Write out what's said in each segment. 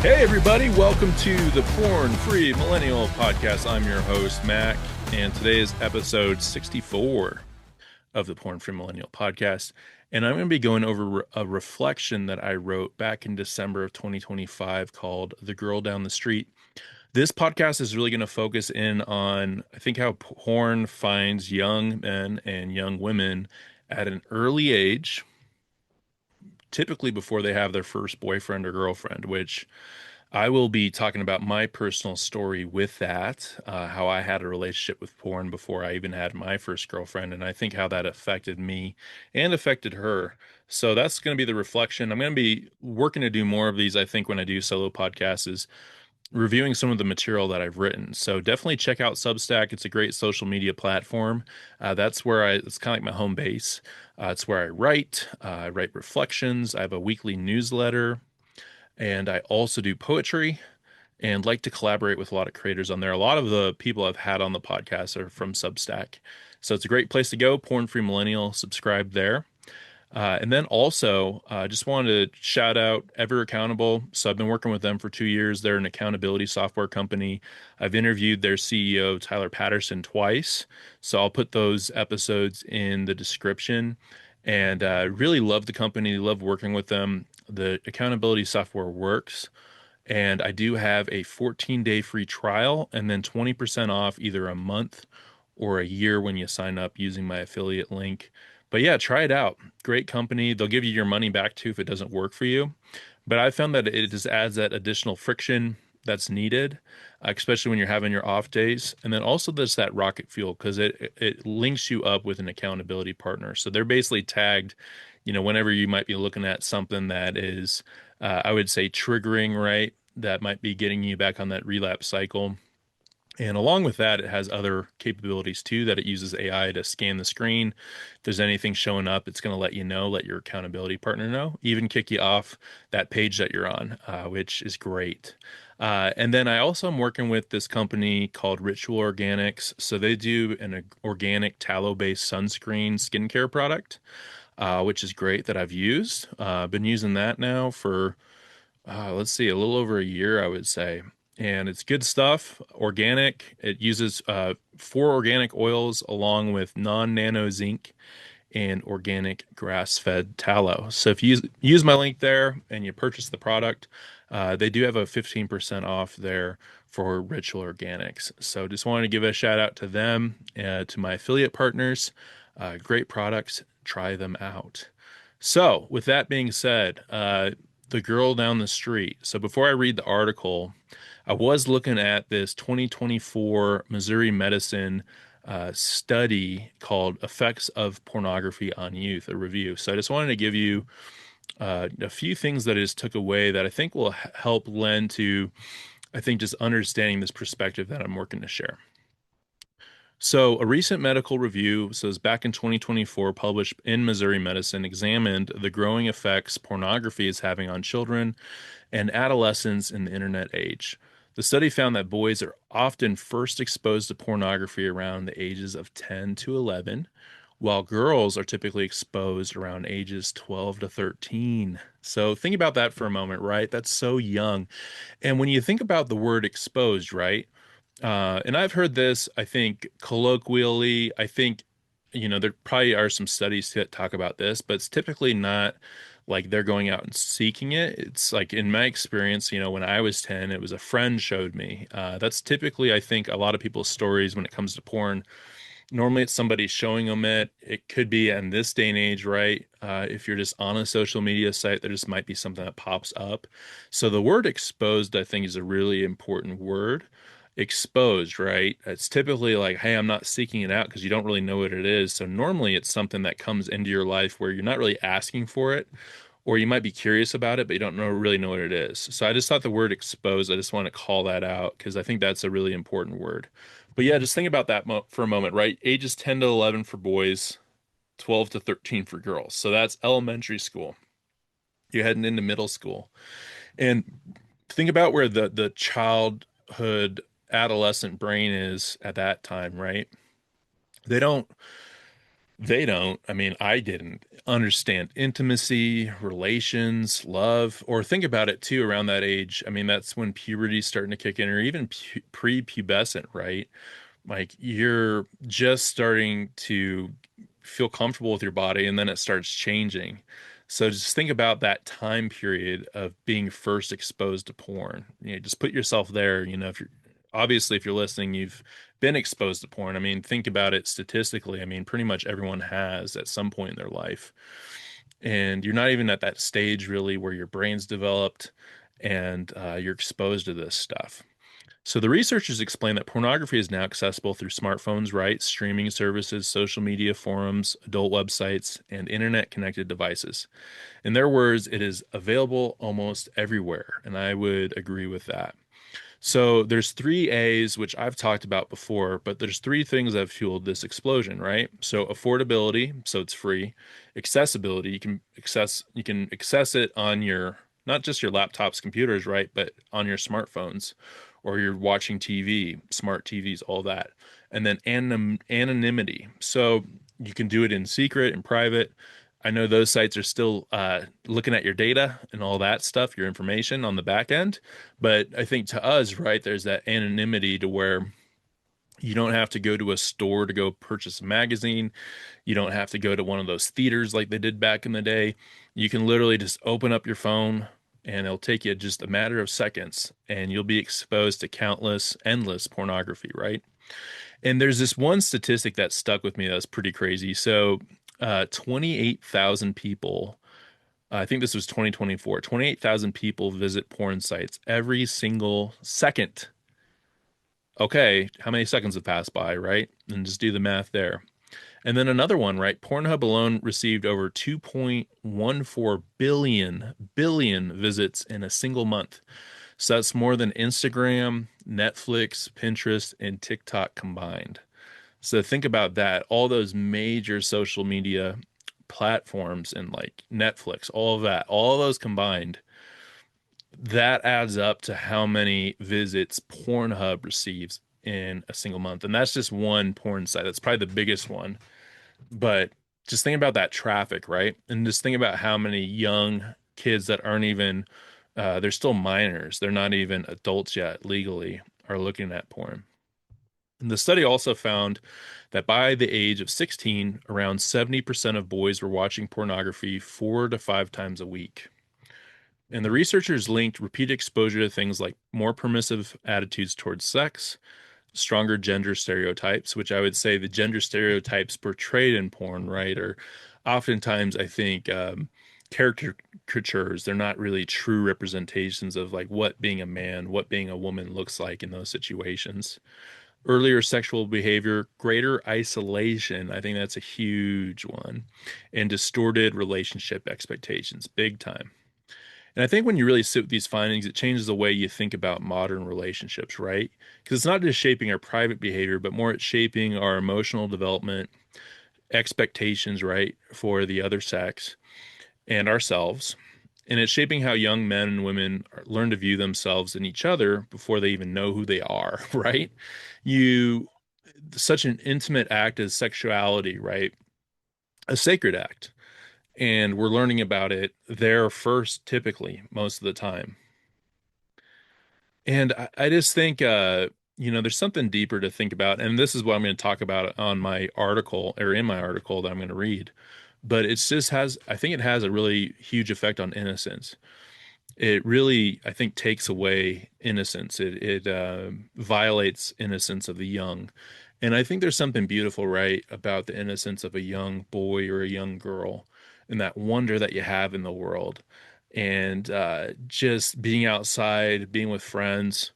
Hey, everybody, welcome to the Porn Free Millennial Podcast. I'm your host, Mac, and today is episode 64 of the Porn Free Millennial Podcast. And I'm going to be going over a reflection that I wrote back in December of 2025 called The Girl Down the Street. This podcast is really going to focus in on, I think, how porn finds young men and young women at an early age, typically before they have their first boyfriend or girlfriend, which I will be talking about my personal story with that, how I had a relationship with porn before I even had my first girlfriend, and I think how that affected me and affected her. So that's going to be the reflection. I'm going to be working to do more of these, I think, when I do solo podcasts, is reviewing some of the material that I've written. So definitely check out Substack. It's a great social media platform. That's where it's kind of like my home base. It's where I write reflections. I have a weekly newsletter. And I also do poetry and like to collaborate with a lot of creators on there. A lot of the people I've had on the podcast are from Substack. So it's a great place to go. Porn Free Millennial, subscribe there. And then also, just wanted to shout out Ever Accountable. So I've been working with them for 2 years. They're an accountability software company. I've interviewed their CEO, Tyler Patterson, twice. So I'll put those episodes in the description. And really love the company, love working with them. The accountability software works. And I do have a 14-day free trial and then 20% off either a month or a year when you sign up using my affiliate link. But yeah, try it out. Great company. They'll give you your money back too if it doesn't work for you. But I found that it just adds that additional friction that's needed, especially when you're having your off days. And then also there's that rocket fuel because it links you up with an accountability partner. So they're basically tagged, whenever you might be looking at something that is, I would say, triggering, right? That might be getting you back on that relapse cycle. And along with that, it has other capabilities too, that it uses AI to scan the screen. If there's anything showing up, it's going to let you know, let your accountability partner know, even kick you off that page that you're on, which is great. And then I also am working with this company called Ritual Organics. So they do an organic tallow-based sunscreen skincare product, which is great that I've used. I've been using that now for let's see, a little over a year, I would say. And it's good stuff, organic. It uses 4 organic oils along with non-nano zinc and organic grass-fed tallow. So if you use my link there and you purchase the product, they do have a 15% off there for Ritual Organics. So just wanted to give a shout out to them, to my affiliate partners. Great products. Try them out. So, with that being said, the girl down the street. So, before I read the article, I was looking at this 2024 Missouri Medicine study called Effects of Pornography on Youth, a review. So, I just wanted to give you a few things that I just took away that I think will help lend to, I think, just understanding this perspective that I'm working to share. So, a recent medical review says back in 2024, published in Missouri Medicine, examined the growing effects pornography is having on children and adolescents in the internet age. The study found that boys are often first exposed to pornography around the ages of 10 to 11, while girls are typically exposed around ages 12 to 13. So, think about that for a moment, right? That's so young. And when you think about the word exposed, right? And I've heard this, I think, colloquially. I think, there probably are some studies that talk about this, but it's typically not like they're going out and seeking it. It's like, in my experience, when I was 10, it was a friend showed me. That's typically, I think, a lot of people's stories when it comes to porn. Normally, it's somebody showing them it. It could be in this day and age, right? If you're just on a social media site, there just might be something that pops up. So the word exposed, I think, is a really important word. Exposed, right? It's typically like, hey, I'm not seeking it out because you don't really know what it is. So normally it's something that comes into your life where you're not really asking for it, or you might be curious about it, but you don't really know what it is. So I just thought the word exposed, I just want to call that out because I think that's a really important word. But yeah, just think about that for a moment, right? Ages 10 to 11 for boys, 12 to 13 for girls. So that's elementary school. You're heading into middle school. And think about where the childhood adolescent brain is at that time, right? They don't They don't. I mean, I didn't understand intimacy, relations, love, or think about it too around that age. I mean, that's when puberty's starting to kick in, or even pre-pubescent, right? Like you're just starting to feel comfortable with your body and then it starts changing. So just think about that time period of being first exposed to porn. Just put yourself there. If you're obviously if you're listening, you've been exposed to porn. I mean, think about it statistically. I mean, pretty much everyone has at some point in their life. And you're not even at that stage really where your brain's developed and you're exposed to this stuff. So the researchers explain that pornography is now accessible through smartphones, right? Streaming services, social media forums, adult websites, and internet connected devices. In their words, it is available almost everywhere, and I would agree with that. So there's three A's, which I've talked about before, but there's three things that have fueled this explosion, right? So affordability, so it's free. Accessibility, you can access it on your not just your laptops, computers, right, but on your smartphones or you're watching TV, smart TVs, all that. And then anonymity. So you can do it in secret and private. I know those sites are still looking at your data and all that stuff, your information on the back end. But I think to us, right, there's that anonymity to where you don't have to go to a store to go purchase a magazine. You don't have to go to one of those theaters like they did back in the day. You can literally just open up your phone and it'll take you just a matter of seconds and you'll be exposed to countless, endless pornography, right? And there's this one statistic that stuck with me that's pretty crazy. So, 28,000 people, I think this was 2024, 28,000 people visit porn sites every single second. Okay, how many seconds have passed by, right? And just do the math there. And then another one, right? Pornhub alone received over 2.14 billion visits in a single month. So that's more than Instagram, Netflix, Pinterest, and TikTok combined. So think about that. All those major social media platforms and like Netflix, all of that, all of those combined, that adds up to how many visits Pornhub receives in a single month. And that's just one porn site. That's probably the biggest one. But just think about that traffic, right? And just think about how many young kids that aren't even, they're still minors. They're not even adults yet legally are looking at porn. And the study also found that by the age of 16, around 70% of boys were watching pornography 4 to 5 times a week. And the researchers linked repeated exposure to things like more permissive attitudes towards sex, stronger gender stereotypes, which I would say the gender stereotypes portrayed in porn, right, are oftentimes, I think, caricatures. They're not really true representations of like what being a man, what being a woman looks like in those situations. Earlier sexual behavior, greater isolation. I think that's a huge one. And distorted relationship expectations, big time. And I think when you really sit with these findings, it changes the way you think about modern relationships, right? Because it's not just shaping our private behavior, but more it's shaping our emotional development, expectations, right, for the other sex and ourselves. And it's shaping how young men and women learn to view themselves and each other before they even know who they are, right? You, such an intimate act as sexuality, right? A sacred act. And we're learning about it there first, typically, most of the time. And I just think, there's something deeper to think about. And this is what I'm going to talk about on my article or in my article that I'm going to read. But it's just I think it has a really huge effect on innocence. It really, I think, takes away innocence. It violates innocence of the young. And I think there's something beautiful, right, about the innocence of a young boy or a young girl and that wonder that you have in the world. And just being outside, being with friends,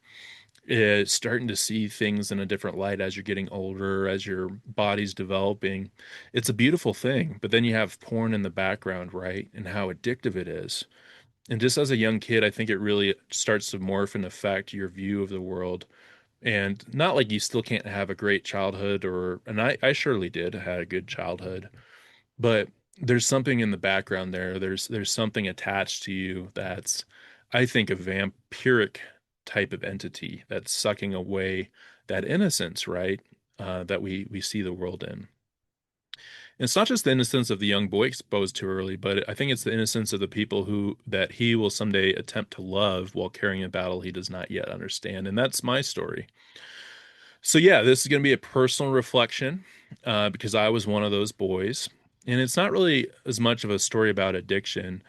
starting to see things in a different light as you're getting older, as your body's developing. It's a beautiful thing. But then you have porn in the background, right? And how addictive it is. And just as a young kid, I think it really starts to morph and affect your view of the world. And not like you still can't have a great childhood and I surely did had a good childhood, but there's something in the background there. There's something attached to you that's, I think, a vampiric type of entity that's sucking away that innocence, right? That we see the world in. It's not just the innocence of the young boy exposed too early, but I think it's the innocence of the people who that he will someday attempt to love while carrying a battle he does not yet understand. And that's my story. So yeah, this is going to be a personal reflection because I was one of those boys, and it's not really as much of a story about addiction,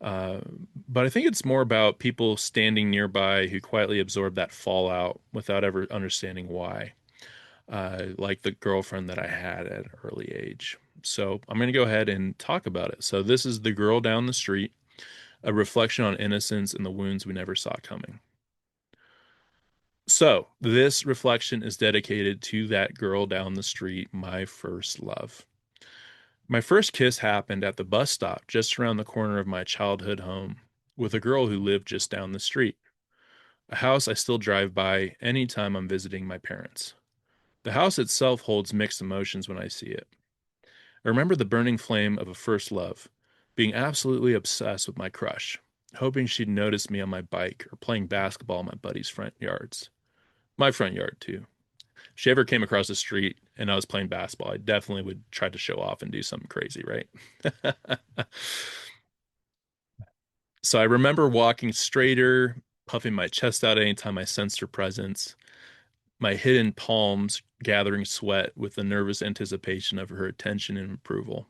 uh, but I think it's more about people standing nearby who quietly absorb that fallout without ever understanding why, like the girlfriend that I had at an early age. So I'm going to go ahead and talk about it. So this is The Girl Down the Street, a reflection on innocence and the wounds we never saw coming. So, this reflection is dedicated to that girl down the street, my first love. My first kiss happened at the bus stop just around the corner of my childhood home with a girl who lived just down the street, a house I still drive by anytime I'm visiting my parents. The house itself holds mixed emotions when I see it. I remember the burning flame of a first love, being absolutely obsessed with my crush, hoping she'd notice me on my bike or playing basketball in my buddy's front yards. My front yard, too. If she ever came across the street and I was playing basketball, I definitely would try to show off and do something crazy, right? So I remember walking straighter, puffing my chest out anytime I sensed her presence, my hidden palms gathering sweat with the nervous anticipation of her attention and approval.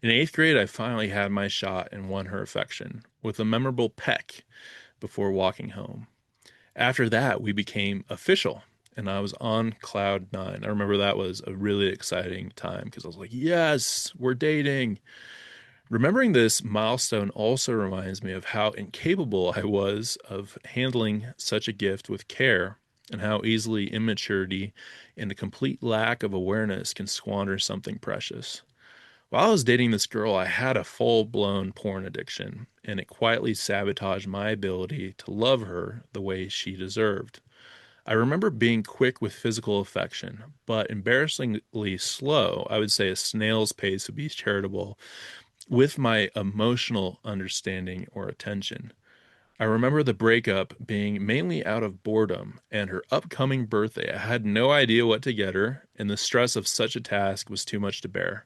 In eighth grade, I finally had my shot and won her affection with a memorable peck before walking home. After that, we became official and I was on cloud nine. I remember that was a really exciting time because I was like, yes, we're dating. Remembering this milestone also reminds me of how incapable I was of handling such a gift with care and how easily immaturity and a complete lack of awareness can squander something precious. While I was dating this girl, I had a full blown porn addiction, and it quietly sabotaged my ability to love her the way she deserved. I remember being quick with physical affection, but embarrassingly slow, I would say a snail's pace would be charitable, with my emotional understanding or attention. I remember the breakup being mainly out of boredom and her upcoming birthday. I had no idea what to get her, and the stress of such a task was too much to bear.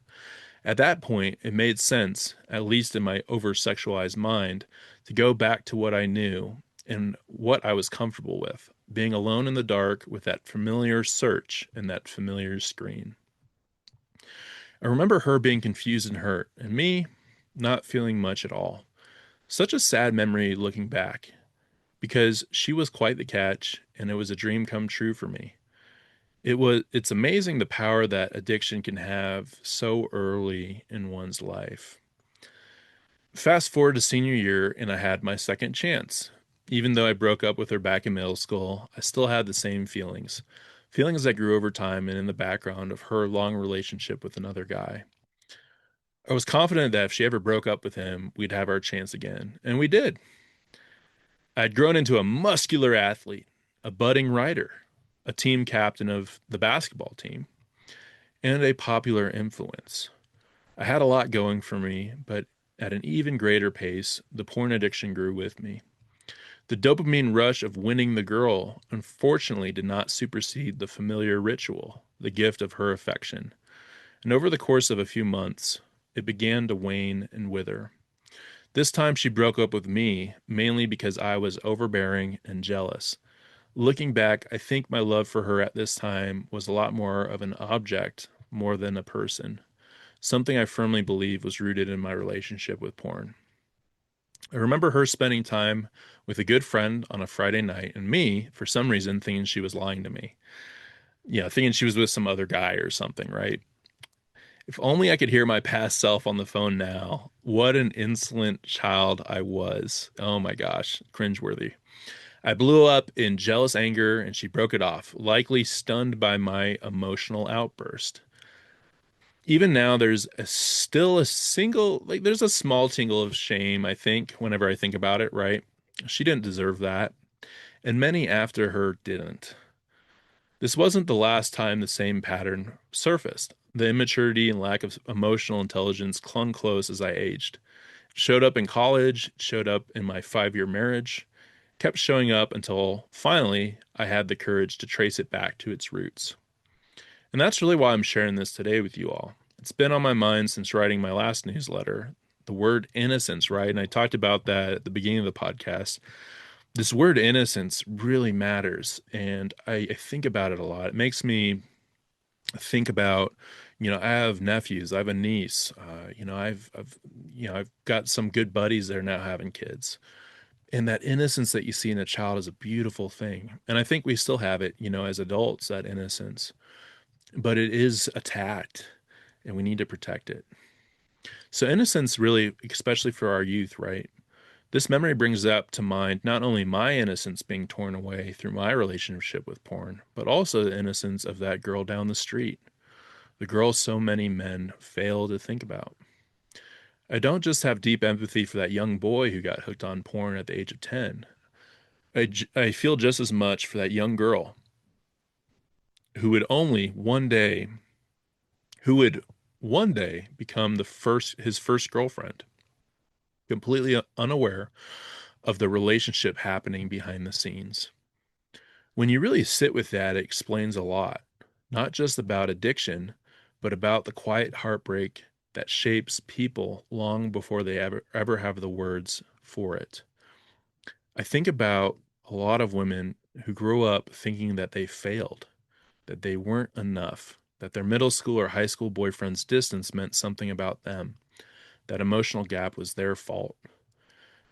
At that point, it made sense, at least in my over sexualized mind, to go back to what I knew and what I was comfortable with, being alone in the dark with that familiar search and that familiar screen. I remember her being confused and hurt, and me not feeling much at all. Such a sad memory looking back, because she was quite the catch, and it was a dream come true for me. It's amazing the power that addiction can have so early in one's life. Fast forward to senior year, and I had my second chance. Even though I broke up with her back in middle school, I still had the same feelings. Feelings that grew over time and in the background of her long relationship with another guy. I was confident that if she ever broke up with him, we'd have our chance again. And we did. I'd grown into a muscular athlete, a budding writer, a team captain of the basketball team, and a popular influence. I had a lot going for me, but at an even greater pace, the porn addiction grew with me. The dopamine rush of winning the girl unfortunately did not supersede the familiar ritual, the gift of her affection. And over the course of a few months, it began to wane and wither. This time she broke up with me, mainly because I was overbearing and jealous. Looking back, I think my love for her at this time was a lot more of an object more than a person, something I firmly believe was rooted in my relationship with porn. I remember her spending time with a good friend on a Friday night, and me, for some reason, thinking she was lying to me. Yeah, thinking she was with some other guy or something, right? If only I could hear my past self on the phone now. What an insolent child I was. Oh my gosh, cringeworthy. I blew up in jealous anger and she broke it off, likely stunned by my emotional outburst. Even now, still a single, like, there's a small tingle of shame, I think, whenever I think about it, right? She didn't deserve that, and many after her didn't. This wasn't the last time the same pattern surfaced. The immaturity and lack of emotional intelligence clung close as I aged. It showed up in college, it showed up in my 5 year marriage, kept showing up until finally I had the courage to trace it back to its roots. And that's really why I'm sharing this today with you all. It's been on my mind since writing my last newsletter. The word innocence, right? And I talked about that at the beginning of the podcast. This word innocence really matters. And I think about it a lot. It makes me think about, I have nephews, I have a niece, I've got some good buddies that are now having kids. And that innocence that you see in a child is a beautiful thing. And I think we still have it, as adults, that innocence, but it is attacked and we need to protect it. So innocence really, especially for our youth, right? This memory brings up to mind not only my innocence being torn away through my relationship with porn, but also the innocence of that girl down the street, the girl so many men fail to think about. I don't just have deep empathy for that young boy who got hooked on porn at the age of 10. I feel just as much for that young girl who would only one day, who would one day become his first girlfriend, completely unaware of the relationship happening behind the scenes. When you really sit with that, it explains a lot, not just about addiction, but about the quiet heartbreak that shapes people long before they ever have the words for it. I think about a lot of women who grew up thinking that they failed, that they weren't enough, that their middle school or high school boyfriend's distance meant something about them, that emotional gap was their fault.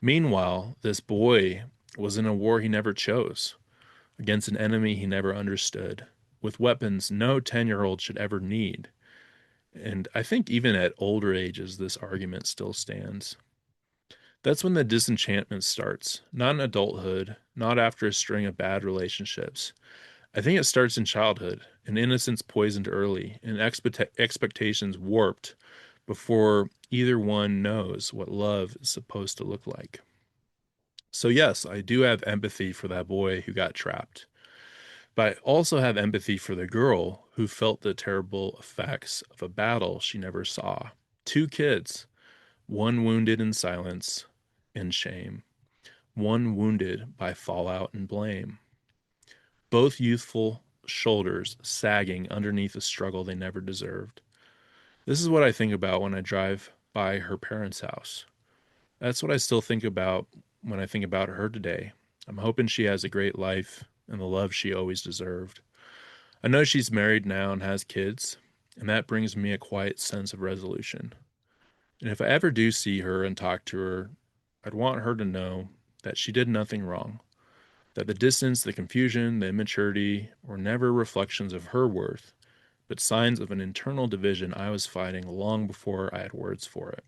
Meanwhile, this boy was in a war he never chose, against an enemy he never understood, with weapons no 10-year-old should ever need. And I think even at older ages, this argument still stands. That's when the disenchantment starts, not in adulthood, not after a string of bad relationships. I think it starts in childhood, an innocence poisoned early, and expectations warped before either one knows what love is supposed to look like. So, yes, I do have empathy for that boy who got trapped, but I also have empathy for the girl who felt the terrible effects of a battle she never saw. Two kids, one wounded in silence and shame, one wounded by fallout and blame. Both youthful shoulders sagging underneath a struggle they never deserved. This is what I think about when I drive by her parents' house. That's what I still think about when I think about her today. I'm hoping she has a great life and the love she always deserved. I know she's married now and has kids, and that brings me a quiet sense of resolution. And if I ever do see her and talk to her, I'd want her to know that she did nothing wrong, that the distance, the confusion, the immaturity were never reflections of her worth, but signs of an internal division I was fighting long before I had words for it.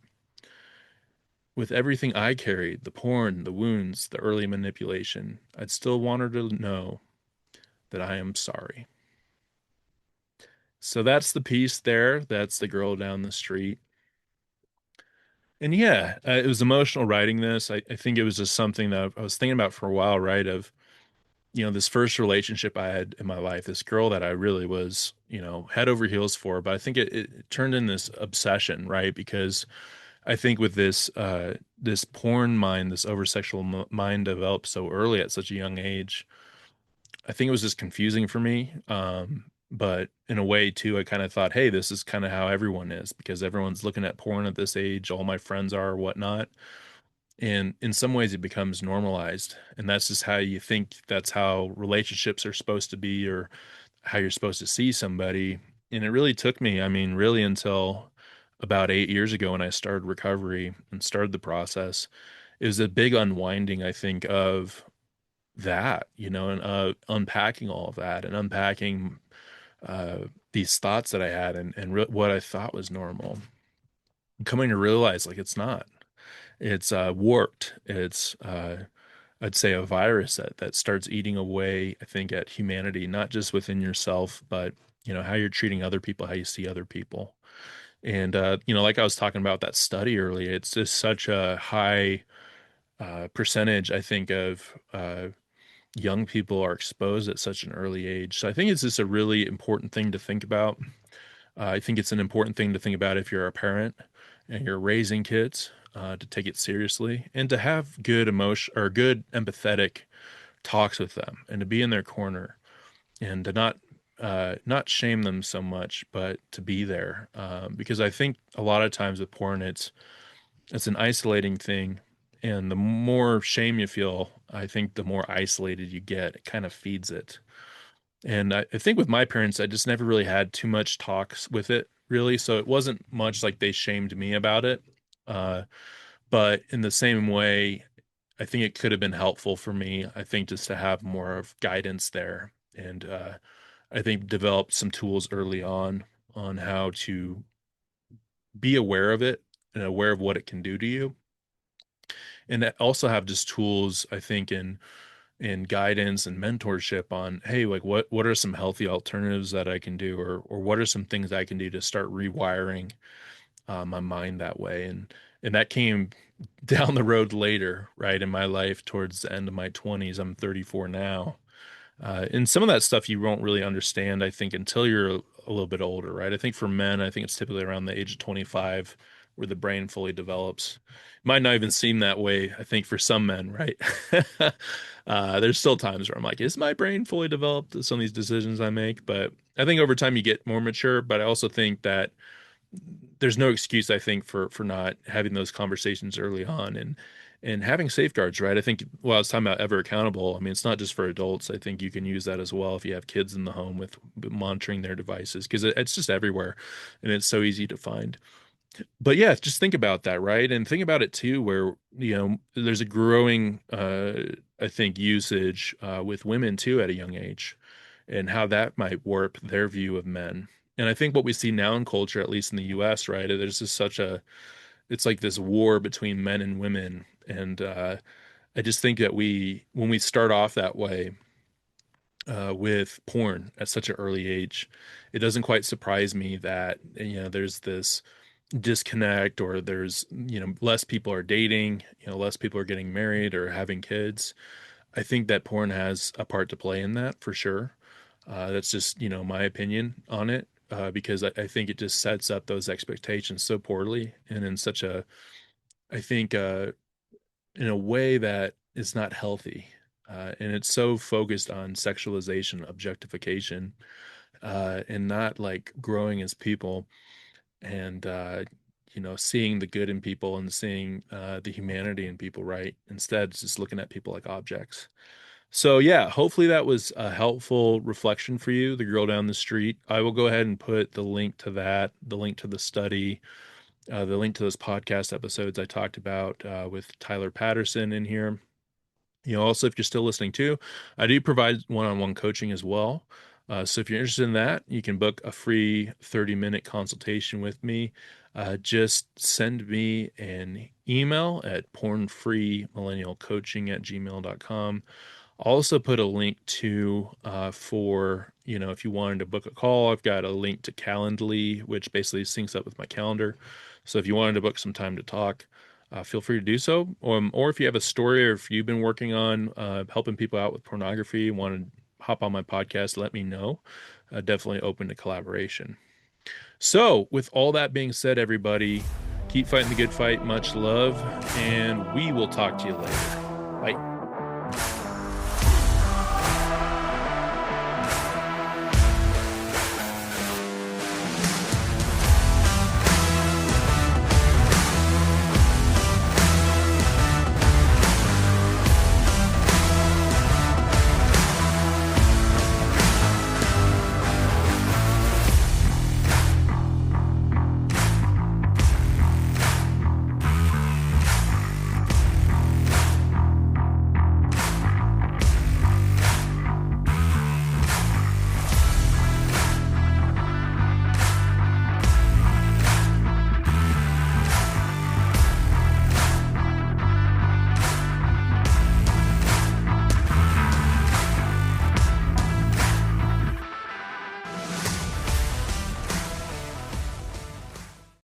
With everything I carried, the porn, the wounds, the early manipulation, I'd still want her to know that I am sorry. So that's the piece there. That's the girl down the street. And yeah, it was emotional writing this. I think it was just something that I was thinking about for a while, right? Of, this first relationship I had in my life, this girl that I really was, head over heels for. But I think it turned in this obsession, right? Because I think with this porn mind, this over sexual mind developed so early at such a young age, I think it was just confusing for me. But in a way too, I kind of thought, hey, this is kind of how everyone is because everyone's looking at porn at this age. All my friends are, or whatnot. And in some ways, it becomes normalized, and that's just how you think that's how relationships are supposed to be, or how you're supposed to see somebody. And it really took me, I mean, really until about 8 years ago when I started recovery and started the process. It was a big unwinding, I think, of that, and unpacking all of that and unpacking uh, these thoughts that I had and what I thought was normal. Coming to realize like it's not. It's warped. It's I'd say a virus that starts eating away, I think, at humanity, not just within yourself, but how you're treating other people, how you see other people. And like I was talking about that study earlier, it's just such a high percentage, I think, of young people are exposed at such an early age. So I think it's just a really important thing to think about. I think it's an important thing to think about if you're a parent and you're raising kids, to take it seriously and to have good emotion or good empathetic talks with them and to be in their corner and to not not shame them so much, but to be there. Because I think a lot of times with porn, it's an isolating thing, and the more shame you feel, I think the more isolated you get. It kind of feeds it. And I think with my parents, I just never really had too much talks with it, really. So it wasn't much like they shamed me about it. Uh, but in the same way, I think it could have been helpful for me, I think, just to have more of guidance there. And I think developed some tools early on how to be aware of it and aware of what it can do to you. And also have just tools, I think, in guidance and mentorship on, hey, like what are some healthy alternatives that I can do, or what are some things I can do to start rewiring my mind that way. And that came down the road later, right, in my life towards the end of my 20s. I'm 34 now. And some of that stuff you won't really understand, I think, until you're a little bit older, right? I think for men, I think it's typically around the age of 25 where the brain fully develops. It might not even seem that way, I think, for some men, right? There's still times where I'm like, is my brain fully developed to some of these decisions I make? But I think over time you get more mature, but I also think that there's no excuse, I think, for not having those conversations early on and having safeguards, right? I think while I was talking about ever accountable, I mean, it's not just for adults. I think you can use that as well if you have kids in the home with monitoring their devices because it's just everywhere and it's so easy to find. But yeah, just think about that, right? And think about it too, where, there's a growing, I think, usage with women too at a young age and how that might warp their view of men. And I think what we see now in culture, at least in the US, right, there's just it's like this war between men and women. And I just think that when we start off that way with porn at such an early age, it doesn't quite surprise me that, there's this disconnect, or there's, less people are dating, less people are getting married or having kids. I think that porn has a part to play in that for sure. That's just, my opinion on it, because I think it just sets up those expectations so poorly and in such a, I think, in a way that is not healthy. And it's so focused on sexualization, objectification, and not like growing as people and, seeing the good in people and seeing the humanity in people, right? Instead, it's just looking at people like objects. So yeah, hopefully that was a helpful reflection for you, The Girl Down the Street. I will go ahead and put the link to that, the link to the study, the link to those podcast episodes I talked about with Tyler Patterson in here. Also, if you're still listening too, I do provide one-on-one coaching as well. So if you're interested in that, you can book a free 30-minute consultation with me. Just send me an email at pornfreemillennialcoaching@gmail.com. I'll also put a link to for, if you wanted to book a call, I've got a link to Calendly, which basically syncs up with my calendar. So if you wanted to book some time to talk, feel free to do so. Or if you have a story, or if you've been working on helping people out with pornography, want to hop on my podcast, let me know. Definitely open to collaboration. So with all that being said, everybody, keep fighting the good fight. Much love, and we will talk to you later. Bye.